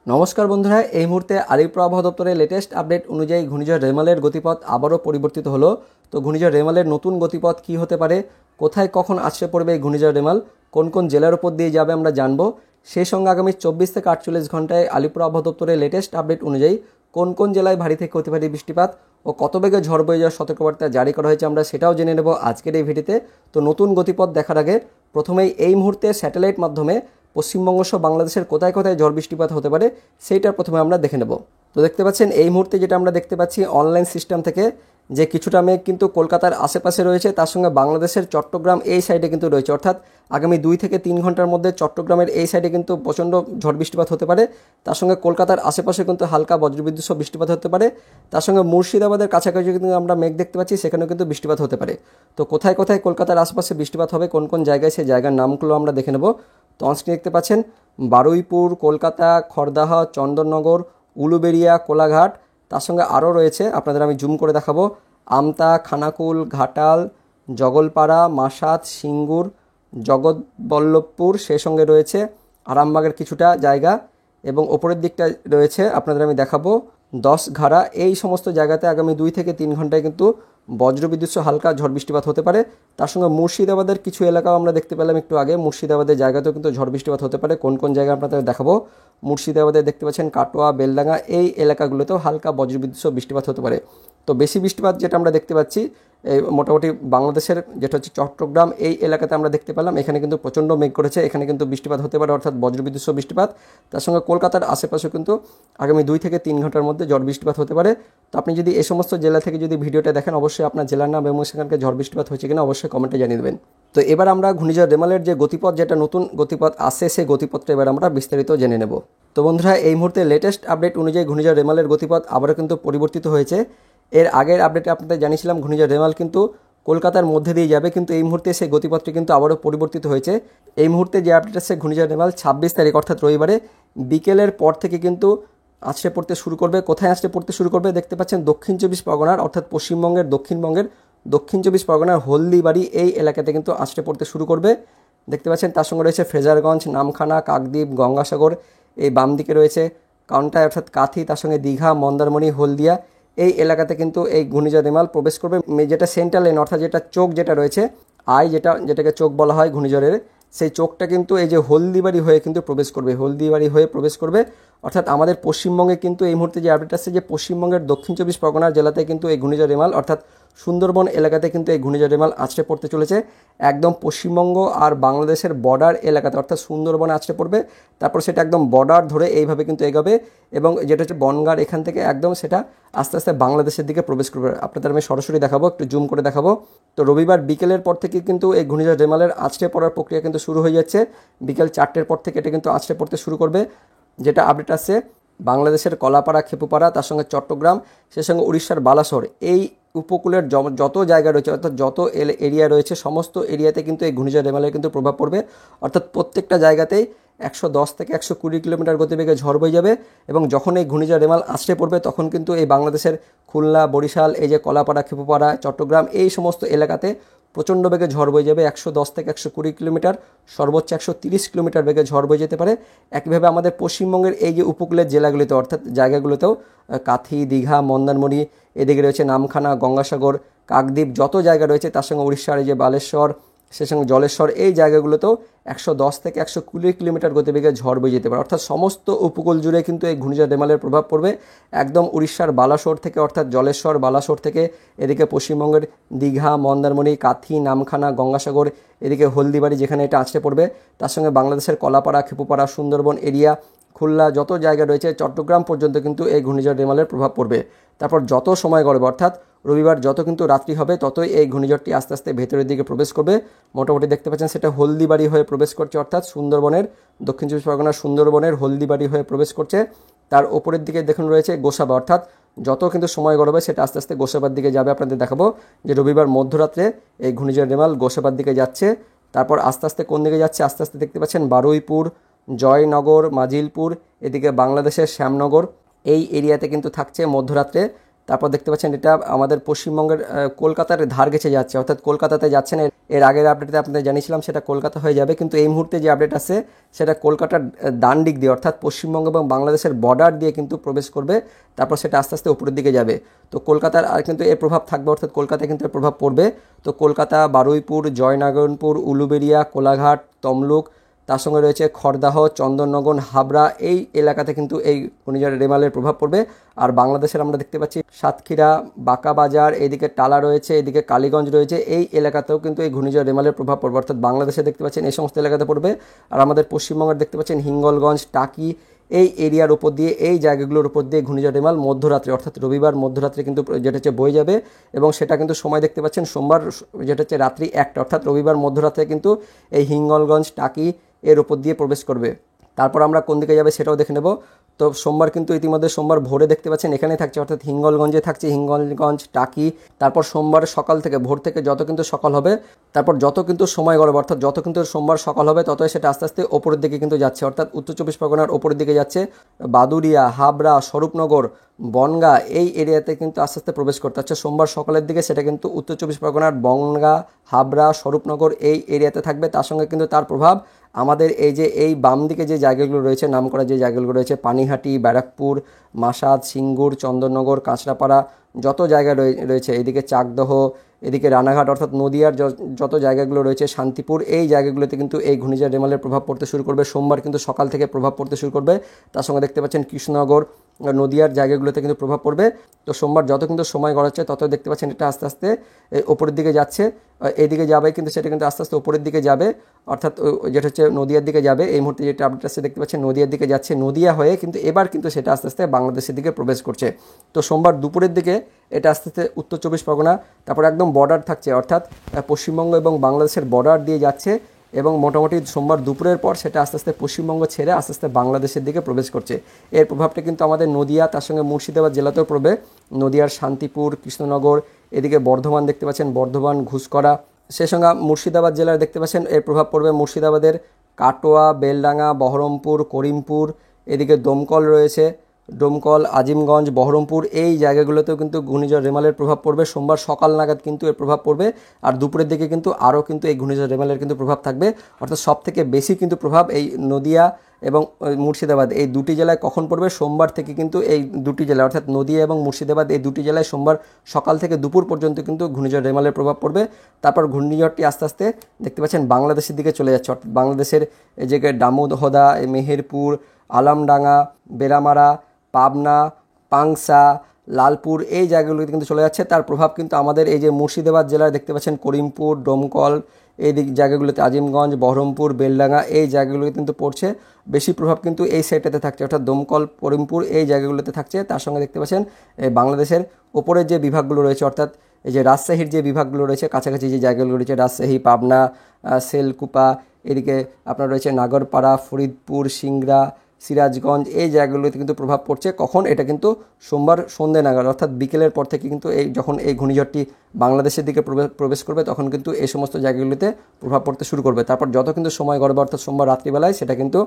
নমস্কার বন্ধুরা, এই মুহূর্তে আলিপুর আবহাওয়া দপ্তরের লেটেস্ট আপডেট অনুযায়ী ঘূর্ণিঝড় রেমালের গতিপথ আবারও পরিবর্তিত হলো। তো ঘূর্ণিঝড় রেমালের নতুন গতিপথ কী হতে পারে, কোথায় কখন আছড়ে পড়বে এই ঘূর্ণিঝড় রেমাল, কোন কোন জেলার উপর দিয়ে যাবে আমরা জানবো। সেই সঙ্গে আগামী 24 থেকে 48 ঘন্টায় আলিপুর আবহাওয়া দপ্তরের লেটেস্ট আপডেট অনুযায়ী কোন কোন জেলায় ভারী থেকে অতি ভারী বৃষ্টিপাত ও কত বেগে ঝড় বয়ে যাওয়ার সতর্কবার্তা জারি করা হয়েছে আমরা সেটাও জেনে নেব আজকের এই ভিডিওতে। তো নতুন গতিপথ দেখার আগে প্রথমেই এই মুহূর্তে স্যাটেলাইট মাধ্যমে পশ্চিমবঙ্গ সহ বাংলাদেশের কোথায় কোথায় ঝড় বৃষ্টিপাত হতে পারে সেইটা প্রথমে আমরা দেখে নেব। তো দেখতে পাচ্ছেন এই মুহূর্তে যেটা আমরা দেখতে পাচ্ছি অনলাইন সিস্টেম থেকে যে কিছুটা মেঘ কিন্তু কলকাতার আশেপাশে রয়েছে, তার সঙ্গে বাংলাদেশের চট্টগ্রাম এই সাইডে কিন্তু রয়েছে, অর্থাৎ আগামী 2 থেকে 3 ঘন্টার মধ্যে চট্টগ্রামের এই সাইডে কিন্তু প্রচণ্ড ঝড় বৃষ্টিপাত হতে পারে। তার সঙ্গে কলকাতার আশেপাশে কিন্তু হালকা বজ্রবিদ্যুৎ সহ বৃষ্টিপাত হতে পারে। তার সঙ্গে মুর্শিদাবাদের কাছাকাছি কিন্তু আমরা মেঘ দেখতে পাচ্ছি, সেখানেও কিন্তু বৃষ্টিপাত হতে পারে। তো কোথায় কোথায় কলকাতার আশেপাশে বৃষ্টিপাত হবে, কোন কোন জায়গায়, সেই জায়গার নামগুলো আমরা দেখে নেব। তো অনস্ক্রিনে দেখতে পাচ্ছেন বারুইপুর, কলকাতা, খড়দাহ, চন্দননগর, উলুবেড়িয়া, কোলাঘাট, তার সঙ্গে আরও রয়েছে, আপনাদের আমি জুম করে দেখাবো, আমতা, খানাকুল, ঘাটাল, জগলপাড়া, মাসাত, সিঙ্গুর, জগৎবল্লভপুর, সেই সঙ্গে রয়েছে আরামবাগের কিছুটা জায়গা এবং ওপরের দিকটা রয়েছে আপনাদের আমি দেখাবো 10 ঘাড়া। এই সমস্ত জায়গাতে আগামী 2 থেকে 3 ঘন্টায় কিন্তু বজ্রবিদ্যুৎ সহ হালকা ঝড় বৃষ্টিপাত হতে পারে। তার সঙ্গে মুর্শিদাবাদের কিছু এলাকাও আমরা দেখতে পেলাম একটু আগে, মুর্শিদাবাদের জায়গাতেও কিন্তু ঝড় বৃষ্টিপাত হতে পারে। কোন কোন জায়গায় আপনাদের দেখাবো, মুর্শিদাবাদে দেখতে পাচ্ছেন কাটোয়া, বেলডাঙ্গা, এই এলাকাগুলোতেও হালকা বজ্রবিদ্যুৎ সহ বৃষ্টিপাত হতে পারে। তো বেশি বৃষ্টিপাত যেটা আমরা দেখতে পাচ্ছি এই মোটামুটি বাংলাদেশের যেটা হচ্ছে চট্টগ্রাম এই এলাকাতে আমরা দেখতে পেলাম, এখানে কিন্তু প্রচণ্ড মেঘ করেছে, এখানে কিন্তু বৃষ্টিপাত হতে পারে, অর্থাৎ বজ্রবিদ্যুৎ সহ বৃষ্টিপাত। তার সঙ্গে কলকাতার আশেপাশে কিন্তু আগামী 2 থেকে 3 ঘন্টার মধ্যে ঝড় বৃষ্টিপাত হতে পারে। তো আপনি যদি এই সমস্ত জেলা থেকে যদি ভিডিওটা দেখেন, অবশ্যই আপনার জেলার নাম এবং সেখানকার ঝড় বৃষ্টিপাত হয়েছে কিনা অবশ্যই কমেন্টে জানিয়ে দেবেন। তো এবার আমরা ঘূর্ণিঝড় রেমালের যে গতিপথ, যেটা নতুন গতিপথ আসছে, সেই গতিপথটা এবার আমরা বিস্তারিত জেনে নেব। তো বন্ধুরা, এই মুহূর্তে লেটেস্ট আপডেট অনুযায়ী ঘূর্ণিঝড় রেমালের গতিপথ আবারও কিন্তু পরিবর্তিত হয়েছে। এর আগের আপডেটে আপনাদের জানিয়েছিলাম ঘূর্ণিঝড় রেমাল কিন্তু কলকাতার মধ্যে দিয়ে যাবে, কিন্তু এই মুহূর্তে সেই গতিপথটি কিন্তু আবারও পরিবর্তিত হয়েছে। এই মুহূর্তে যে আপডেট আসছে ঘূর্ণিঝড় রেমাল 26 তারিখ অর্থাৎ রবিবারে বিকেলের পর থেকে কিন্তু আছড়ে পড়তে শুরু করবে। কোথায় আছড়ে পড়তে শুরু করবে, দেখতে পাচ্ছেন দক্ষিণ 24 পরগনার অর্থাৎ পশ্চিমবঙ্গের দক্ষিণ 24 পরগনার হলদিবাড়ি এই এলাকাতে কিন্তু আছড়ে পড়তে শুরু করবে, দেখতে পাচ্ছেন। তার সঙ্গে রয়েছে ফ্রেজারগঞ্জ, নামখানা, কাকদ্বীপ, গঙ্গাসাগর, এই বাম দিকে রয়েছে কাউন্টায় অর্থাৎ কাথি, তার সঙ্গে দীঘা, মন্দারমণি, হলদিয়া, এই এলাকাতে কিন্তু এই ঘূর্ণিঝড় রেমাল প্রবেশ করবে। যেটা সেন্ট্রাল লাইন অর্থাৎ যেটা চোখ যেটা রয়েছে যেটাকে চোখ বলা হয় ঘূর্ণিঝড়ের, সেই চোখটা কিন্তু এই যে হলদিবাড়ি হয়ে কিন্তু প্রবেশ করবে, অর্থাৎ আমাদের পশ্চিমবঙ্গে কিন্তু এই মুহূর্তে যে আপডেট আসছে যে পশ্চিমবঙ্গের দক্ষিণ 24 পরগনার জেলাতে কিন্তু এই ঘূর্ণিঝড় রেমাল অর্থাৎ সুন্দরবন এলাকাতে কিন্তু এই ঘূর্ণিঝড় রেমাল আছড়ে পড়তে চলেছে। একদম পশ্চিমবঙ্গ আর বাংলাদেশের বর্ডার এলাকাতে অর্থাৎ সুন্দরবনে আছড়ে পড়বে, তারপর সেটা একদম বর্ডার ধরে এইভাবে কিন্তু এগোবে এবং যেটা হচ্ছে বনগাঁর এখান থেকে একদম সেটা আস্তে আস্তে বাংলাদেশের দিকে প্রবেশ করবে। আপনাদের আমি সরাসরি দেখাবো, একটু জুম করে দেখাবো। তো রবিবার বিকেলের পর থেকে কিন্তু এই ঘূর্ণিঝড় রেমালের আছড়ে পড়ার প্রক্রিয়া কিন্তু শুরু হয়ে যাচ্ছে। বিকেল 4টের পর থেকে এটা কিন্তু আছড়ে পড়তে শুরু করবে। যেটা আপডেট আসছে বাংলাদেশের কলাপাড়া, খেপুপাড়া, তার সঙ্গে চট্টগ্রাম, সেই সঙ্গে উড়িষ্যার বালাসোর, এই উপকূলের যত জায়গা রয়েছে অর্থাৎ যত এরিয়া রয়েছে সমস্ত এরিয়াতে কিন্তু এই ঘূর্ণিঝড় রেমালের কিন্তু প্রভাব পড়বে, অর্থাৎ প্রত্যেকটা জায়গাতেই 110 থেকে 120 কিলোমিটার গতিবেগে ঝড় বয়ে যাবে। এবং যখন এই ঘূর্ণিঝড় রেমাল আছড়ে পড়বে তখন কিন্তু এই বাংলাদেশের খুলনা, বরিশাল, এই যে কলাপাড়া, খেপুপাড়া, চট্টগ্রাম, এই সমস্ত এলাকাতে প্রচণ্ড বেগে ঝড় বয়ে যাবে। 110 থেকে 120 কিলোমিটার, সর্বোচ্চ 130 কিলোমিটার বেগে ঝড় বয়ে যেতে পারে। একইভাবে আমাদের পশ্চিমবঙ্গের এই যে উপকূলের জেলাগুলিতে অর্থাৎ জায়গাগুলোতেও কাথি, দীঘা, মন্দারমণি, এদিকে রয়েছে নামখানা, গঙ্গাসাগর, কাকদ্বীপ, যত জায়গা রয়েছে, তার সঙ্গে উড়িষ্যার এই যে বালেশ্বর, সেই সঙ্গে জলেশ্বর, এই জায়গাগুলোতেও 110 থেকে 120 কিলোমিটার গতিবেগে ঝড় বয়ে যেতে পারে। অর্থাৎ সমস্ত উপকূল জুড়ে কিন্তু এই ঘূর্ণিঝড় রেমালের প্রভাব পড়বে। একদম উড়িষ্যার বালাসোর থেকে অর্থাৎ জলেশ্বর, বালাসোর থেকে এদিকে পশ্চিমবঙ্গের দীঘা, মন্দারমণি, কাথি, নামখানা, গঙ্গাসাগর, এদিকে হলদিবাড়ি যেখানে এটা আছড়ে পড়বে, তার সঙ্গে বাংলাদেশের কলাপাড়া, খেপুপাড়া, সুন্দরবন এরিয়া, খুলনা, যত জায়গা রয়েছে চট্টগ্রাম পর্যন্ত কিন্তু এই ঘূর্ণিঝড় রেমালের প্রভাব পড়বে। তারপর যত সময় গড়বে অর্থাৎ রবিবার যত কিন্তু রাত্রি হবে ততই এই ঘূর্ণিঝড়টি আস্তে আস্তে ভেতরের দিকে প্রবেশ করবে। মোটামুটি দেখতে পাচ্ছেন সেটা হলদিবাড়ি হয়ে প্রবেশ করছে, অর্থাৎ সুন্দরবনের দক্ষিণ 24 পরগনার সুন্দরবনের হলদিবাড়ি হয়ে প্রবেশ করছে। তার ওপরের দিকে দেখুন রয়েছে গোসাবা, অর্থাৎ যত কিন্তু সময় গড়বে সেটা আস্তে আস্তে গোসাবার দিকে যাবে। আপনাদের দেখাবো যে রবিবার মধ্যরাত্রে এই ঘূর্ণিঝড় রেমাল গোসাবার দিকে যাচ্ছে। তারপর আস্তে আস্তে কোন দিকে যাচ্ছে, আস্তে আস্তে দেখতে পাচ্ছেন বারুইপুর, জয়নগর, মাজিলপুর, এদিকে বাংলাদেশের শ্যামনগর, এই এরিয়াতে কিন্তু থাকছে মধ্যরাত্রে। তারপর দেখতে পাচ্ছেন এটা আমাদের পশ্চিমবঙ্গের কলকাতার ধার ঘেঁষে যাচ্ছে, অর্থাৎ কলকাতাতে যাচ্ছে না। এর আগের আপডেটে আপনাদের জানিয়েছিলাম সেটা কলকাতা হয়ে যাবে, কিন্তু এই মুহূর্তে যে আপডেট আছে সেটা কলকাতার ডান দিক দিয়ে, অর্থাৎ পশ্চিমবঙ্গ এবং বাংলাদেশের বর্ডার দিয়ে কিন্তু প্রবেশ করবে, তারপর সেটা আস্তে আস্তে উপরের দিকে যাবে। তো কলকাতার আর কিন্তু এর প্রভাব থাকবে, অর্থাৎ কলকাতায় কিন্তু এর প্রভাব পড়বে। তো কলকাতা, বারুইপুর, জয়নারায়ণপুর, উলুবেড়িয়া, কোলাঘাট, তমলুক, তার সঙ্গে রয়েছে খড়দাহ, চন্দননগর, হাবড়া, এই এলাকাতে কিন্তু এই ঘূর্ণিঝড় রেমালের প্রভাব পড়বে। আর বাংলাদেশের আমরা দেখতে পাচ্ছি সাতক্ষীরা, বাঁকাবাজার, এইদিকে টালা রয়েছে, এইদিকে কালীগঞ্জ রয়েছে, এই এলাকাতেও কিন্তু এই ঘূর্ণিঝড় রেমালের প্রভাব পড়বে, অর্থাৎ বাংলাদেশে দেখতে পাচ্ছেন এই সমস্ত এলাকাতে পড়বে। আর আমাদের পশ্চিমবঙ্গের দেখতে পাচ্ছেন হিঙ্গলগঞ্জ, টাকি, এই এরিয়ার উপর দিয়ে, এই জায়গাগুলোর উপর দিয়ে ঘূর্ণিঝড় রেমাল মধ্যরাত্রে, অর্থাৎ রবিবার মধ্যরাত্রে কিন্তু যেটা হচ্ছে বয়ে যাবে। এবং সেটা কিন্তু সময় দেখতে পাচ্ছেন সোমবার, যেটা হচ্ছে রাত্রি 1টা, অর্থাৎ রবিবার মধ্যরাত্রে কিন্তু এই হিঙ্গলগঞ্জ, টাকি এর উপর দিয়ে প্রবেশ করবে। তারপর আমরা কোন দিকে যাবে সেটাও দেখে নেব। তো সোমবার কিন্তু ইতিমধ্যে সোমবার ভোরে দেখতে পাচ্ছেন এখানেই থাকছে, অর্থাৎ হিঙ্গলগঞ্জে থাকছে, হিঙ্গলগঞ্জ, টাকি। তারপর সোমবার সকাল থেকে, ভোর থেকে যত কিন্তু সকাল হবে, তারপর যত কিন্তু সময় গড়বে, অর্থাৎ যত কিন্তু সোমবার সকাল হবে ততই সেটা আস্তে আস্তে ওপরের দিকে কিন্তু যাচ্ছে, অর্থাৎ উত্তর চব্বিশ পরগনার ওপরের দিকে যাচ্ছে। বাদুড়িয়া, হাবড়া, স্বরূপনগর, বনগা, এই এরিয়াতে কিন্তু আস্তে আস্তে প্রবেশ করতে হচ্ছে সোমবার সকালের দিকে। সেটা কিন্তু উত্তর চব্বিশ পরগনার বনগা, হাবড়া, স্বরূপনগর এই এরিয়াতে থাকবে। তার সঙ্গে কিন্তু তার প্রভাব আমাদের এই যে এই বাম দিকে যে জায়গাগুলো রয়েছে, নাম করা যে জায়গাগুলো রয়েছে, পানিহাটি, ব্যারাকপুর, মাসাদ, সিঙ্গুর, চন্দননগর, কাঁচরাপাড়া, যত জায়গা রয়েছে, এদিকে চাকদহ, এদিকে রানাঘাট, অর্থাৎ নদিয়ার যত জায়গাগুলো রয়েছে, শান্তিপুর, এই জায়গাগুলোতে কিন্তু এই ঘূর্ণিঝড় রেমালের প্রভাব পড়তে শুরু করবে সোমবার কিন্তু সকাল থেকে প্রভাব পড়তে শুরু করবে। তার সঙ্গে দেখতে পাচ্ছেন কৃষ্ণনগর, নদিয়ার জায়গাগুলোতে কিন্তু প্রভাব পড়বে। তো সোমবার যত কিন্তু সময় গড়াচ্ছে তত দেখতে পাচ্ছেন এটা আস্তে আস্তে ওপরের দিকে যাচ্ছে, এইদিকে যাবে, কিন্তু সেটা কিন্তু আস্তে আস্তে ওপরের দিকে যাবে, অর্থাৎ যেটা হচ্ছে নদিয়ার দিকে যাবে। এই মুহূর্তে যেটা আপডেট আসছে দেখতে পাচ্ছেন নদিয়ার দিকে যাচ্ছে, নদিয়া হয়ে কিন্তু এবার কিন্তু সেটা আস্তে আস্তে বাংলাদেশের দিকে প্রবেশ করছে। তো সোমবার দুপুরের দিকে এটা আস্তে আস্তে উত্তর চব্বিশ পরগনা, তারপর একদম বর্ডার থাকছে, অর্থাৎ পশ্চিমবঙ্গ এবং বাংলাদেশের বর্ডার দিয়ে যাচ্ছে, এবং মোটামুটি সোমবার দুপুরের পর সেটা আস্তে আস্তে পশ্চিমবঙ্গ ছেড়ে আস্তে আস্তে বাংলাদেশের দিকে প্রবেশ করছে। এর প্রভাবটা কিন্তু আমাদের নদিয়া, তার সঙ্গে মুর্শিদাবাদ জেলাতেও পড়বে। নদিয়ার শান্তিপুর, কৃষ্ণনগর, এদিকে বর্ধমান দেখতে পাচ্ছেন, বর্ধমান, ঘুষকরা, সেই সঙ্গে মুর্শিদাবাদ জেলার দেখতে পাচ্ছেন এর প্রভাব পড়বে মুর্শিদাবাদের কাটোয়া, বেলডাঙ্গা, বহরমপুর, করিমপুর, এদিকে দমকল রয়েছে, ডোমকল, আজিমগঞ্জ, বহরমপুর, এই জায়গাগুলোতেও কিন্তু ঘূর্ণিঝড় রেমালের প্রভাব পড়বে সোমবার সকাল নাগাদ কিন্তু এর প্রভাব পড়বে। আর দুপুরের দিকে কিন্তু আরও কিন্তু এই ঘূর্ণিঝড় রেমালের কিন্তু প্রভাব থাকবে, অর্থাৎ সব থেকে বেশি কিন্তু প্রভাব এই নদিয়া এবং মুর্শিদাবাদ এই দুটি জেলায় কখন পড়বে, সোমবার থেকে কিন্তু এই দুটি জেলা, অর্থাৎ নদিয়া এবং মুর্শিদাবাদ এই দুটি জেলায় সোমবার সকাল থেকে দুপুর পর্যন্ত কিন্তু ঘূর্ণিঝড় রেমালের প্রভাব পড়বে। তারপর ঘূর্ণিঝড়টি আস্তে আস্তে দেখতে পাচ্ছেন বাংলাদেশের দিকে চলে যাচ্ছে, অর্থাৎ বাংলাদেশের এই জায়গায় দামোদহদা, মেহেরপুর, আলামডাঙ্গা, বেরামারা, পাবনা, পাংশা, লালপুর, এই জায়গাগুলোতে কিন্তু চলে যাচ্ছে। তার প্রভাব কিন্তু আমাদের এই যে মুর্শিদাবাদ জেলায় দেখতে পাচ্ছেন করিমপুর, ডোমকল, এই জায়গাগুলোতে আজিমগঞ্জ, বহরমপুর, বেলডাঙ্গা, এই জায়গাগুলোতে কিন্তু পড়ছে। বেশি প্রভাব কিন্তু এই সাইডটাতে থাকছে, অর্থাৎ দমকল, করিমপুর, এই জায়গাগুলোতে থাকছে। তার সঙ্গে দেখতে পাচ্ছেন বাংলাদেশের ওপরের যে বিভাগগুলো রয়েছে, অর্থাৎ এই যে রাজশাহীর যে বিভাগগুলো রয়েছে, কাছাকাছি যে জায়গাগুলো রয়েছে, রাজশাহী, পাবনা, সেলকুপা, এদিকে আপনার রয়েছে নাগরপাড়া, ফরিদপুর, সিংড়া, সিরাজগঞ্জ, এই জায়গাগুলোতে কিন্তু প্রভাব পড়ছে। কখন? এটা কিন্তু সোমবার সন্ধ্যে নাগাদ, অর্থাৎ বিকেলের পর থেকে কিন্তু যখন এই ঘূর্ণিঝড়টি বাংলাদেশের দিকে প্রবেশ করবে তখন কিন্তু এই সমস্ত জায়গাগুলিতে প্রভাব পড়তে শুরু করবে। তারপর যত কিন্তু সময় গড়বে, অর্থাৎ সোমবার রাত্রিবেলায় সেটা কিন্তু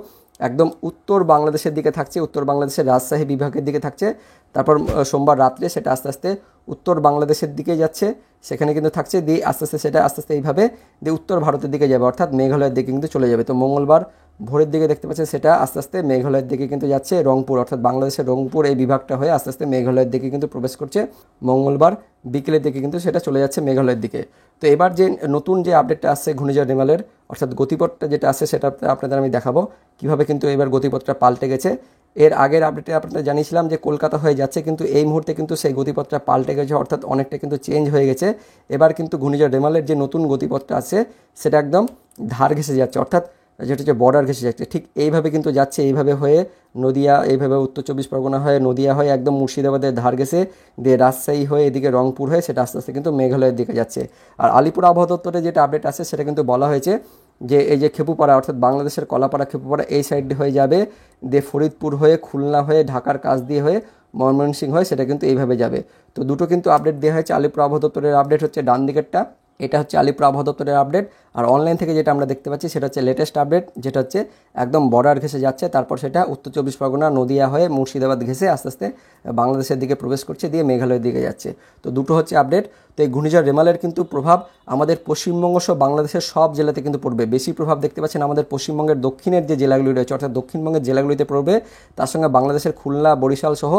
একদম উত্তর বাংলাদেশের দিকে থাকছে, উত্তর বাংলাদেশের রাজশাহী বিভাগের দিকে থাকছে। তারপর সোমবার রাত্রে সেটা আস্তে আস্তে উত্তর বাংলাদেশের দিকে যাচ্ছে, সেখানে কিন্তু থাকছে, দিয়ে আস্তে আস্তে সেটা আস্তে আস্তে এইভাবে দিয়ে উত্তর ভারতের দিকে যাবে, অর্থাৎ মেঘালয়ের দিকে কিন্তু চলে যাবে। তো মঙ্গলবার ভোরের দিকে দেখতে পাচ্ছেন সেটা আস্তে আস্তে মেঘালয়ের দিকে কিন্তু যাচ্ছে, রংপুর, অর্থাৎ বাংলাদেশের রংপুর এই বিভাগটা হয়ে আস্তে আস্তে মেঘালয়ের দিকে কিন্তু প্রবেশ করছে। মঙ্গলবার বিকেলের দিকে কিন্তু সেটা চলে যাচ্ছে মেঘালয়ের দিকে। তো এবার যে নতুন যে আপডেটটা আসছে ঘূর্ণিঝড় রেমালের, অর্থাৎ গতিপথটা যেটা আছে সেটা আপনাদের আমি দেখাবো কীভাবে কিন্তু এবার গতিপথটা পাল্টে গেছে। এর আগের আপডেটে আপনাদের জানিয়েছিলাম যে কলকাতা হয়ে যাচ্ছে, কিন্তু এই মুহূর্তে কিন্তু সেই গতিপথটা পাল্টে গেছে, অর্থাৎ অনেকটা কিন্তু চেঞ্জ হয়ে গেছে। এবার কিন্তু ঘূর্ণিঝড় রেমালের যে নতুন গতিপথটা আছে সেটা একদম ধার ঘেঁষে যাচ্ছে, অর্থাৎ যেটা হচ্ছে বর্ডার ঘেঁষে যাচ্ছে, ঠিক এইভাবে কিন্তু যাচ্ছে, এইভাবে হয়ে নদিয়া, এইভাবে উত্তর চব্বিশ পরগনা হয়ে নদিয়া হয়ে একদম মুর্শিদাবাদের ধার ঘেঁষে দিয়ে রাজশাহী হয়ে এদিকে রংপুর হয়ে সেটা আস্তে আস্তে কিন্তু মেঘালয়ের দিকে যাচ্ছে। আর আলিপুর আবহাওয়া দপ্তরে যেটা আপডেট আছে সেটা কিন্তু বলা হয়েছে যে এই যে খেপুপাড়া, অর্থাৎ বাংলাদেশের কলাপাড়া, খেপুপাড়া এই সাইড হয়ে যাবে, দিয়ে ফরিদপুর হয়ে, খুলনা হয়ে, ঢাকার কাছ দিয়ে হয়ে, ময়মনসিংহ হয়ে সেটা কিন্তু এইভাবে যাবে। তো দুটো কিন্তু আপডেট দেওয়া হয়েছে। আলিপুর আবহাওয়া দপ্তরের আপডেট হচ্ছে ডান দিকেরটা, এটা হচ্ছে আলিপুর আবহাওয়া দপ্তরের আপডেট। আর অনলাইন থেকে যেটা আমরা দেখতে পাচ্ছি সেটা হচ্ছে লেটেস্ট আপডেট, যেটা হচ্ছে একদম বর্ডার ঘেঁষে যাচ্ছে, তারপর সেটা উত্তর চব্বিশ পরগনা নদিয়া হয়ে মুর্শিদাবাদ ঘেঁষে আস্তে আস্তে বাংলাদেশের দিকে প্রবেশ করছে, দিয়ে মেঘালয়ের দিকে যাচ্ছে। তো দুটো হচ্ছে আপডেট। তো এই ঘূর্ণিঝড় রেমালের কিন্তু প্রভাব আমাদের পশ্চিমবঙ্গ সহ বাংলাদেশের সব জেলাতে কিন্তু পড়বে। বেশি প্রভাব দেখতে পাচ্ছেন আমাদের পশ্চিমবঙ্গের দক্ষিণের যে জেলাগুলি রয়েছে, অর্থাৎ দক্ষিণবঙ্গের জেলাগুলিতে পড়বে। তার সঙ্গে বাংলাদেশের খুলনা, বরিশাল সহ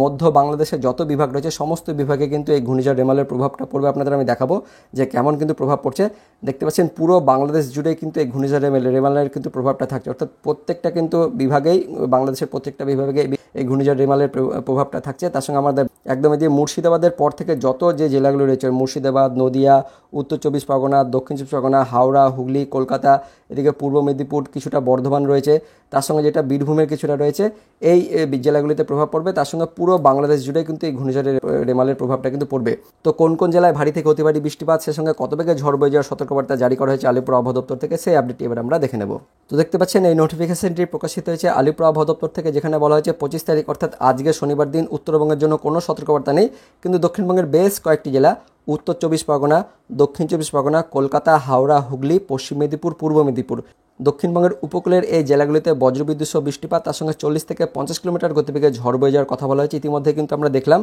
মধ্য বাংলাদেশের যত বিভাগ রয়েছে সমস্ত বিভাগে কিন্তু এই ঘূর্ণিঝড় রেমালের প্রভাবটা পড়বে। আপনাদের আমি দেখাবো যে কেমন কিন্তু প্রভাব পড়ছে। দেখতে পাচ্ছেন পুরো বাংলাদেশ জুড়ে কিন্তু এই ঘূর্ণিঝড় রেমালের কিন্তু প্রভাবটা থাকছে, অর্থাৎ প্রত্যেকটা কিন্তু বিভাগেই, বাংলাদেশের প্রত্যেকটা বিভাগে এই ঘূর্ণিঝড় রেমালের প্রভাবটা থাকছে। তার সঙ্গে আমাদের একদম যে মুর্শিদাবাদের পর থেকে যত যে জেলাগুলো রয়েছে, মুর্শিদাবাদ, নদিয়া, উত্তর চব্বিশ পরগনা, দক্ষিণ চব্বিশ পরগনা, হাওড়া, হুগলি, কলকাতা, এদিকে পূর্ব মেদিনীপুর, কিছুটা বর্ধমান রয়েছে, তার সঙ্গে যেটা বীরভূমের কিছুটা রয়েছে, এই জেলাগুলিতে প্রভাব পড়বে। তার সঙ্গে পুরো বাংলাদেশ জুড়ে কিন্তু এই ঘূর্ণিঝড় রেমালের প্রভাবটা কিন্তু পড়বে। তো কোন কোন জেলায় ভারী থেকে অতি ভারী বৃষ্টিপাত, সে সঙ্গে কত বেগে ঝড় বয়ে যাওয়ার সতর্কবার্তা জারি করা হয়েছে আলিপুর আবহাওয়া দপ্তর থেকে, সেই আপডেটটি এবার আমরা দেখে নেব। তো দেখতে পাচ্ছেন এই নোটিফিকেশনটি প্রকাশিত হয়েছে আলিপুর আবহাওয়া দপ্তর থেকে, যেখানে বলা হয়েছে 25 তারিখ অর্থাৎ আজকে শনিবার দিন উত্তরবঙ্গের জন্য কোনো সতর্কবার্তা নেই, কিন্তু দক্ষিণবঙ্গের বেশ কয়েকটি জেলা, উত্তর চব্বিশ পরগনা, দক্ষিণ চব্বিশ পরগনা, কলকাতা, হাওড়া, হুগলি, পশ্চিম মেদিনীপুর, পূর্ব মেদিনীপুর, দক্ষিণবঙ্গের উপকূলের এই জেলাগুলিতে বজ্রবিদ্যুৎ সহ বৃষ্টিপাত, তার সঙ্গে 40 থেকে 50 কিলোমিটার গতিবেগে ঝড় বয়ে যাওয়ার কথা বলা হয়েছে। ইতিমধ্যে কিন্তু আমরা দেখলাম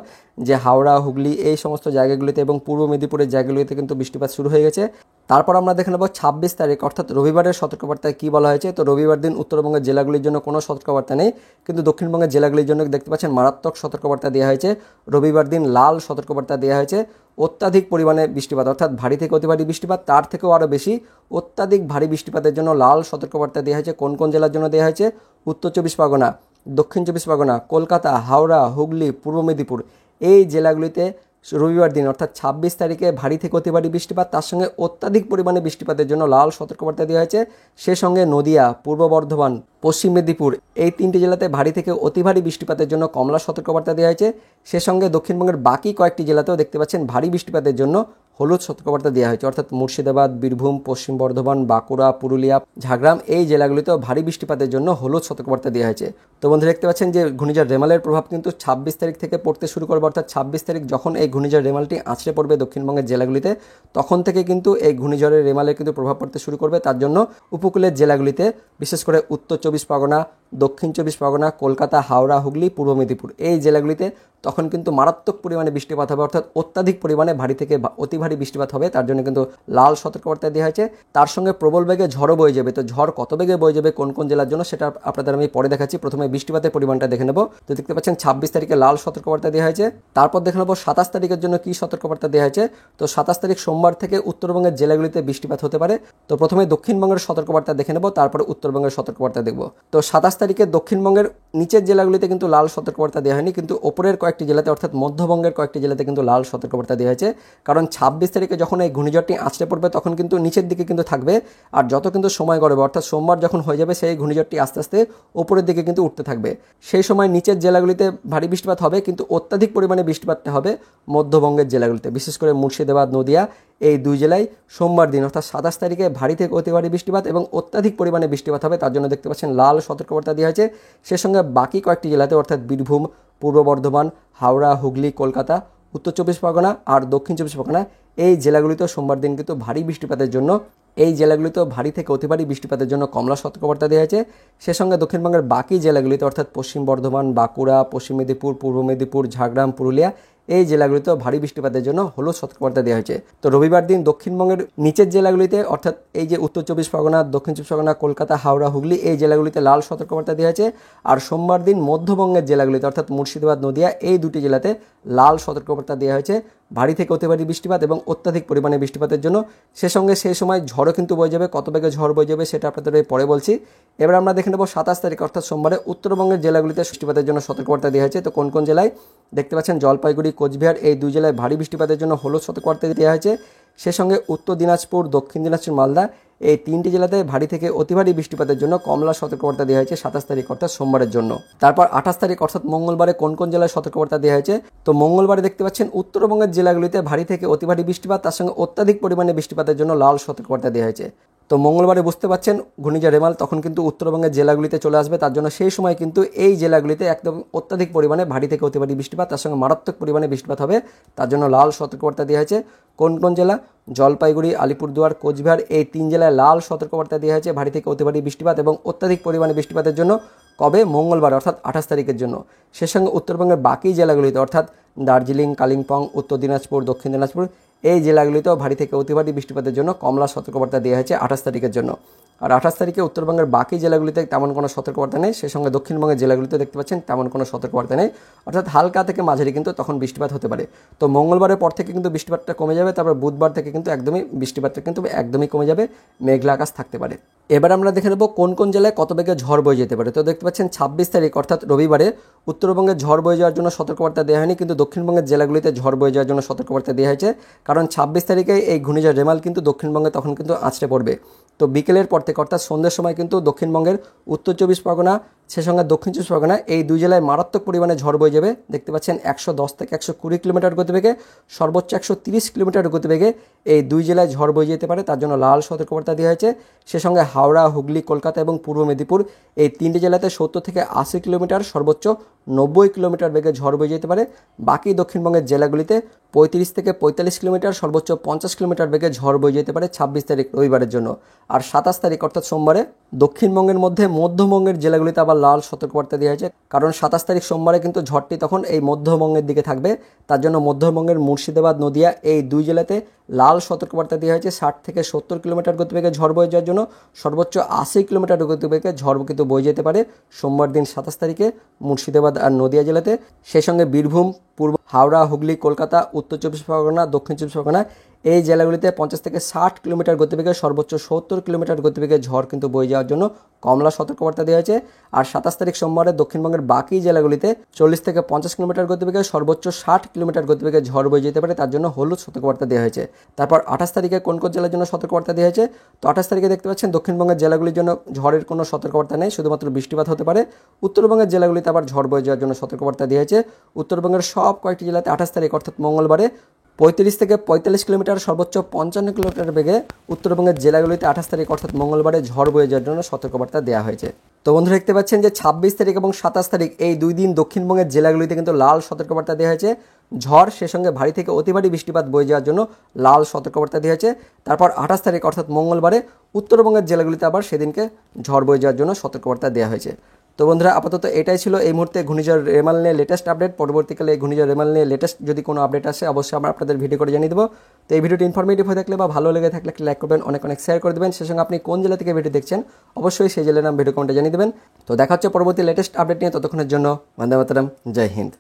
যে হাওড়া, হুগলি এই সমস্ত জায়গাগুলিতে এবং পূর্ব মেদিনীপুরের জায়গাগুলিতে কিন্তু বৃষ্টিপাত শুরু হয়ে গেছে। তারপর আমরা দেখে নেব 26 তারিখ অর্থাৎ রবিবারের সতর্কবার্তায় কী বলা হয়েছে। তো রবিবার দিন উত্তরবঙ্গের জেলাগুলির জন্য কোনো সতর্কবার্তা নেই, কিন্তু দক্ষিণবঙ্গের জেলাগুলির জন্য দেখতে পাচ্ছেন মারাত্মক সতর্কবার্তা দেওয়া হয়েছে। রবিবার দিন লাল সতর্কবার্তা দেওয়া হয়েছে। অত্যাধিক পরিমাণে বৃষ্টিপাত অর্থাৎ ভারী থেকে অতি ভারী বৃষ্টিপাত, তার থেকেও আরও বেশি অত্যাধিক ভারী বৃষ্টিপাতের জন্য লাল সতর্কবার্তা দেওয়া হয়েছে। কোন কোন জেলার জন্য দেওয়া হয়েছে? উত্তর চব্বিশ পরগনা, দক্ষিণ চব্বিশ পরগনা, কলকাতা, হাওড়া, হুগলি, পূর্ব মেদিনীপুর এই জেলাগুলিতে রবিবার দিন অর্থাৎ 26 তারিখে ভারী থেকে অতি ভারী বৃষ্টিপাত, তার সঙ্গে অত্যাধিক পরিমাণে বৃষ্টিপাতের জন্য লাল সতর্কবার্তা দেওয়া হয়েছে। সে সঙ্গে নদিয়া, পূর্ব বর্ধমান, পশ্চিম মেদিনীপুর এই তিনটি জেলাতে ভারী থেকে অতি ভারী বৃষ্টিপাতের জন্য কমলা সতর্কবার্তা দেওয়া হয়েছে। সে সঙ্গে দক্ষিণবঙ্গের বাকি কয়েকটি জেলাতেও দেখতে পাচ্ছেন ভারী বৃষ্টিপাতের জন্য হলুদ সতর্কবার্তা দেওয়া হয়েছে, অর্থাৎ মুর্শিদাবাদ, বীরভূম, পশ্চিম বর্ধমান, বাঁকুড়া, পুরুলিয়া, ঝাড়গ্রাম এই জেলাগুলিতেও ভারী বৃষ্টিপাতের জন্য হলুদ সতর্কবার্তা দেওয়া হয়েছে। তো বন্ধুরা দেখতে পাচ্ছেন যে ঘূর্ণিঝড় রেমালের প্রভাব কিন্তু 26 তারিখ থেকে পড়তে শুরু করবে, অর্থাৎ 26 তারিখ যখন এই ঘূর্ণিঝড় রেমালটি আছড়ে পড়বে দক্ষিণবঙ্গের জেলাগুলিতে, তখন থেকে কিন্তু এই ঘূর্ণিঝড়ের রেমালের কিন্তু প্রভাব পড়তে শুরু করবে। তার জন্য উপকূলের জেলাগুলিতে বিশেষ করে উত্তর চব্বিশ পরগনা, দক্ষিণ চব্বিশ পরগনা, কলকাতা, হাওড়া, হুগলি, পূর্ব মেদিনীপুর এই জেলাগুলিতে তখন কিন্তু মারাত্মক পরিমাণে বৃষ্টিপাত হবে, অর্থাৎ অত্যাধিক পরিমাণে ভারী থেকে অতি ভারী বৃষ্টিপাত হবে। তার জন্য কিন্তু লাল সতর্কবার্তা দেওয়া হয়েছে। তার সঙ্গে প্রবল বেগে ঝড়ও বয়ে যাবে। তো ঝড় কত বেগে বয়ে যাবে কোন কোন জেলার জন্য সেটা আপনাদের আমি পরে দেখাচ্ছি। প্রথমে বৃষ্টিপাতের পরিমাণটা দেখে নেব। তো দেখতে পাচ্ছেন 26 তারিখে লাল সতর্কবার্তা দেওয়া হয়েছে। তারপর দেখে নেব 27 তারিখের জন্য কী সতর্কবার্তা দেওয়া হয়েছে। তো 27 তারিখ সোমবার থেকে উত্তরবঙ্গের জেলাগুলিতে বৃষ্টিপাত হতে পারে। তো প্রথমে দক্ষিণবঙ্গের সতর্কবার্তা দেখে নেব, তারপরে উত্তরবঙ্গের সতর্কবার্তা দেখব। তো 27 তারিখে দক্ষিণবঙ্গের নিচের জেলাগুলিতে কিন্তু লাল সতর্কবার্তা দেওয়া হয়নি, কিন্তু ওপরের কয়েকটি জেলাতে অর্থাৎ মধ্যবঙ্গের কয়েকটি জেলাতে কিন্তু লাল সতর্কবার্তা দেওয়া হয়েছে। কারণ 26 তারিখে যখন এই ঘূর্ণিঝড়টি আছড়ে পড়বে তখন কিন্তু নিচের দিকে কিন্তু থাকবে, আর যত কিন্তু সময় গড়বে অর্থাৎ সোমবার যখন হয়ে যাবে সেই ঘূর্ণিঝড়টি আস্তে আস্তে ওপরের দিকে কিন্তু উঠতে থাকবে। সেই সময় নিচের জেলাগুলিতে ভারী বৃষ্টিপাত হবে, কিন্তু অত্যাধিক পরিমাণে বৃষ্টিপাতটা হবে মধ্যবঙ্গের জেলাগুলিতে, বিশেষ করে মুর্শিদাবাদ, নদিয়া এই দুই জেলায় সোমবার দিন অর্থাৎ 27 তারিখে ভারী থেকে অতি ভারী বৃষ্টিপাত এবং অত্যাধিক পরিমাণে বৃষ্টিপাত হবে। তার জন্য দেখতে পাচ্ছেন লাল সতর্কবার্তা দেওয়া হয়েছে। সে সঙ্গে বাকি কয়েকটি জেলাতে অর্থাৎ বীরভূম, পূর্ব বর্ধমান, হাওড়া, হুগলি, কলকাতা, উত্তর চব্বিশ পরগনা আর দক্ষিণ চব্বিশ পরগনা এই জেলাগুলিতেও সোমবার দিন কিন্তু ভারী বৃষ্টিপাতের জন্য এই জেলাগুলিতেও ভারী থেকে অতি ভারী বৃষ্টিপাতের জন্য কমলা সতর্কবার্তা দেওয়া হয়েছে। সে সঙ্গে দক্ষিণবঙ্গের বাকি জেলাগুলিতে অর্থাৎ পশ্চিম বর্ধমান, বাঁকুড়া, পশ্চিম মেদিনীপুর, পূর্ব মেদিনীপুর, ঝাড়গ্রাম, পুরুলিয়া এই জেলাগুলিতেও ভারী বৃষ্টিপাতের জন্য হলুদ সতর্কবার্তা দেওয়া হয়েছে। তো রবিবার দিন দক্ষিণবঙ্গের নিচের জেলাগুলিতে অর্থাৎ এই যে উত্তর চব্বিশ পরগনা, দক্ষিণ চব্বিশ পরগনা, কলকাতা, হাওড়া, হুগলি এই জেলাগুলিতে লাল সতর্কবার্তা দেওয়া হয়েছে। আর সোমবার দিন মধ্যবঙ্গের জেলাগুলিতে অর্থাৎ মুর্শিদাবাদ, নদিয়া এই দুটি জেলাতে লাল সতর্কবার্তা দেওয়া হয়েছে ভারী থেকে অতি ভারী বৃষ্টিপাত এবং অত্যাধিক পরিমাণে বৃষ্টিপাতের জন্য। সে সঙ্গে সেই সময় ঝড়ও কিন্তু বয়ে যাবে। কত বেগে ঝড় বয়ে যাবে সেটা আপনাদের পরে বলছি। এবার আমরা দেখে নেব 27 তারিখ অর্থাৎ সোমবারে উত্তরবঙ্গের জেলাগুলিতে বৃষ্টিপাতের জন্য সতর্কবার্তা দেওয়া হয়েছে। তো কোন কোন জেলায় দেখতে পাচ্ছেন জলপাইগুড়ি, কোচবিহার এই দুই জেলায় ভারী বৃষ্টিপাতের জন্য হলুদ সতর্কবার্তা দেওয়া হয়েছে। সে সঙ্গে উত্তর দিনাজপুর, দক্ষিণ দিনাজপুর, মালদা এই তিনটি জেলাতে ভারী থেকে অতি ভারী বৃষ্টিপাতের জন্য কমলা সতর্কবার্তা দেওয়া হয়েছে 27 তারিখ অর্থাৎ সোমবারের জন্য। তারপর 28 তারিখ অর্থাৎ মঙ্গলবারে কোন কোন জেলায় সতর্কবার্তা দেওয়া হয়েছে। তো মঙ্গলবারে দেখতে পাচ্ছেন উত্তরবঙ্গের জেলাগুলিতে ভারী থেকে অতি ভারী বৃষ্টিপাত তার সঙ্গে অত্যাধিক পরিমাণে বৃষ্টিপাতের জন্য লাল সতর্কবার্তা দেওয়া হয়েছে। তো মঙ্গলবারে বুঝতে পারছেন ঘূর্ণিঝড় রেমাল তখন কিন্তু উত্তরবঙ্গের জেলাগুলিতে চলে আসবে, তার জন্য সেই সময় কিন্তু এই জেলাগুলিতে একদম অত্যাধিক পরিমাণে ভারী থেকে অতি ভারী বৃষ্টিপাত, তার সঙ্গে মারাত্মক পরিমাণে বৃষ্টিপাত হবে। তার জন্য লাল সতর্কবার্তা দেওয়া হয়েছে। কোন কোন জেলা? জলপাইগুড়ি, আলিপুরদুয়ার, কোচবিহার, এই 3 জেলায় লাল সতর্কবার্তা দেওয়া হয়েছে ভারী থেকে অতি ভারী বৃষ্টিপাত এবং অত্যাধিক পরিমাণে বৃষ্টিপাতের জন্য। কবে? মঙ্গলবার অর্থাৎ 28 তারিখের জন্য। সে সঙ্গে উত্তরবঙ্গের বাকি জেলাগুলিতে অর্থাৎ দার্জিলিং, কালিম্পং, উত্তর দিনাজপুর, দক্ষিণ দিনাজপুর এই জেলাগুলিতেও ভারী থেকে অতি ভারী বৃষ্টিপাতের জন্য কমলা সতর্কবার্তা দেওয়া হয়েছে 28 তারিখের জন্য। আর 28 তারিখে উত্তরবঙ্গের বাকি জেলাগুলিতে তেমন কোনো সতর্কবার্তা নেই, সেই সঙ্গে দক্ষিণবঙ্গের জেলাগুলিতে দেখতে পাচ্ছেন তেমন কোনো সতর্কবার্তা নেই, অর্থাৎ হালকা থেকে মাঝারি কিন্তু তখন বৃষ্টিপাত হতে পারে। তো মঙ্গলবারের পর থেকে কিন্তু বৃষ্টিপাতটা কমে যাবে, তারপর বুধবার থেকে কিন্তু বৃষ্টিপাতটা কিন্তু একদমই কমে যাবে, মেঘলা আকাশ থাকতে পারে। এবার আমরা দেখে নেব কোন কোন জেলায় কত বেগে ঝড় বয়ে যেতে পারে। তো দেখতে পাচ্ছেন 26 তারিখ অর্থাৎ রবিবারে উত্তরবঙ্গে ঝড় বয়ে যাওয়ার জন্য সতর্কবার্তা দেওয়া হয়নি, কিন্তু দক্ষিণবঙ্গের জেলাগুলিতে ঝড় বয়ে যাওয়ার জন্য সতর্কবার্তা দেওয়া হয়েছে। কারণ 26 তারিখে এই ঘূর্ণিঝড় রেমাল কিন্তু দক্ষিণবঙ্গে তখন কিন্তু আছড়ে পড়বে। তো বিকেলের পর থেকে অর্থাৎ সন্ধ্যের সময় কিন্তু দক্ষিণবঙ্গের উত্তর 24 পরগনা, সে সঙ্গে দক্ষিণ 24 পরগনা এই 2 জেলায় মারাত্মক পরিমাণে ঝড় বয়ে যাবে। দেখতে পাচ্ছেন 110 থেকে 120 কিলোমিটার গতিবেগে, সর্বোচ্চ 130 কিলোমিটার গতিবেগে এই 2 জেলায় ঝড় বয়ে যেতে পারে, তার জন্য লাল সতর্কবার্তা দেওয়া হয়েছে। সে সঙ্গে হাওড়া, হুগলি, কলকাতা এবং পূর্ব মেদিনীপুর এই 3টে জেলাতে 70 থেকে 80 কিলোমিটার, সর্বোচ্চ 90 কিলোমিটার বেগে ঝড় বয়ে যেতে পারে। বাকি দক্ষিণবঙ্গের জেলাগুলিতে 35 থেকে 45 কিলোমিটার, সর্বোচ্চ 50 কিলোমিটার বেগে ঝড় বয়ে যেতে পারে 26 তারিখ রবিবারের জন্য। আর 27 তারিখ অর্থাৎ সোমবারে দক্ষিণবঙ্গের মধ্যে মধ্যবঙ্গের জেলাগুলিতে আবার লাল সতর্কবার্তা দেওয়া হয়েছে, কারণ 27 তারিখ সোমবারে কিন্তু ঝড়টি তখন এই মধ্যবঙ্গের দিকে থাকবে, তার জন্য মধ্যবঙ্গের মুর্শিদাবাদ, নদিয়া এই 2 জেলাতে লাল সতর্কবার্তা দেওয়া হয়েছে 60 থেকে 70 কিলোমিটার গতিবেগে ঝড় বয়ে যাওয়ার জন্য, সর্বোচ্চ 80 কিলোমিটার গতিবেগে ঝড় কিন্তু বয়ে যেতে পারে সোমবার দিন 27 তারিখে মুর্শিদাবাদ আর নদিয়া জেলাতে। সেই সঙ্গে বীরভূম, পূর্ব হাওড়া, হুগলি, কলকাতা, উত্তর 24 পরগনা, দক্ষিণ 24 পরগনা এই জেলাগুলিতে 50 থেকে 60 কিলোমিটার গতিবেগে, সর্বোচ্চ 70 কিলোমিটার গতিবেগে ঝড় কিন্তু বয়ে যাওয়ার জন্য কমলা সতর্কবার্তা দেওয়া হয়েছে। আর 27 তারিখ সোমবারে দক্ষিণবঙ্গের বাকি জেলাগুলিতে 40 থেকে 50 কিলোমিটার গতিবেগে, সর্বোচ্চ 60 কিলোমিটার গতিবেগে ঝড় বয়ে যেতে পারে, তার জন্য হলুদ সতর্কবার্তা দেওয়া হয়েছে। তারপর 28 তারিখে কোন কোন জেলার জন্য সতর্কবার্তা দেওয়া হয়েছে? তো 28 তারিখে দেখতে পাচ্ছেন দক্ষিণবঙ্গের জেলাগুলির জন্য ঝড়ের কোনো সতর্কবার্তা নেই, শুধুমাত্র বৃষ্টিপাত হতে পারে। উত্তরবঙ্গের জেলাগুলিতে আবার ঝড় বয়ে যাওয়ার জন্য সতর্কবার্তা দেওয়া হয়েছে। উত্তরবঙ্গের সব কয়েকটি জেলাতে 28 তারিখ অর্থাৎ মঙ্গলবারে 35 থেকে 45 কিলোমিটার, সর্বোচ্চ 55 কিলোমিটার বেগে উত্তরবঙ্গের জেলাগুলিতে 28 তারিখ অর্থাৎ মঙ্গলবারে ঝড় বয়ে যাওয়ার জন্য সতর্কবার্তা দেওয়া হয়েছে। তো বন্ধুরা দেখতে পাচ্ছেন যে 26 তারিখ এবং 27 তারিখ এই 2 দিন দক্ষিণবঙ্গের জেলাগুলিতে কিন্তু লাল সতর্কবার্তা দেওয়া হয়েছে। ঝড় সে সঙ্গে ভারী থেকে অতি ভারী বৃষ্টিপাত বয়ে যাওয়ার জন্য লাল সতর্কবার্তা দেওয়া হয়েছে। তারপর 28 তারিখ অর্থাৎ মঙ্গলবারে উত্তরবঙ্গের জেলাগুলিতে আবার সেদিনকে ঝড় বয়ে যাওয়ার জন্য সতর্কবার্তা দেওয়া হয়েছে। তো বন্ধুরা আপাতত এটাই ছিল এই মুহূর্তে ঘূর্ণিঝড় রেমাল নিয়ে লেটেস্ট আপডেট। পরবর্তীকালে এই ঘূর্ণিঝড় রেমাল নিয়ে লেটেস্ট যদি কোনো আপডেট আসে অবশ্যই আমরা আপনাদের ভিডিও করে জানিয়ে দেবো। তো এই ভিডিওটি ইনফরমেটিভ হয়ে থাকলে বা ভালো লেগে থাকলে লাইক করবেন, অনেক অনেক শেয়ার করে দেবেন। সে সঙ্গে আপনি কোন জেলা থেকে ভিডিও দেখছেন অবশ্যই সেই জেলার নাম ভিডিও কমেন্টে জানিয়ে দেবেন। তো দেখা হচ্ছে পরবর্তী লেটেস্ট আপডেট নিয়ে, ততক্ষণের জন্য বন্দে মাতরম, জয় হিন্দ।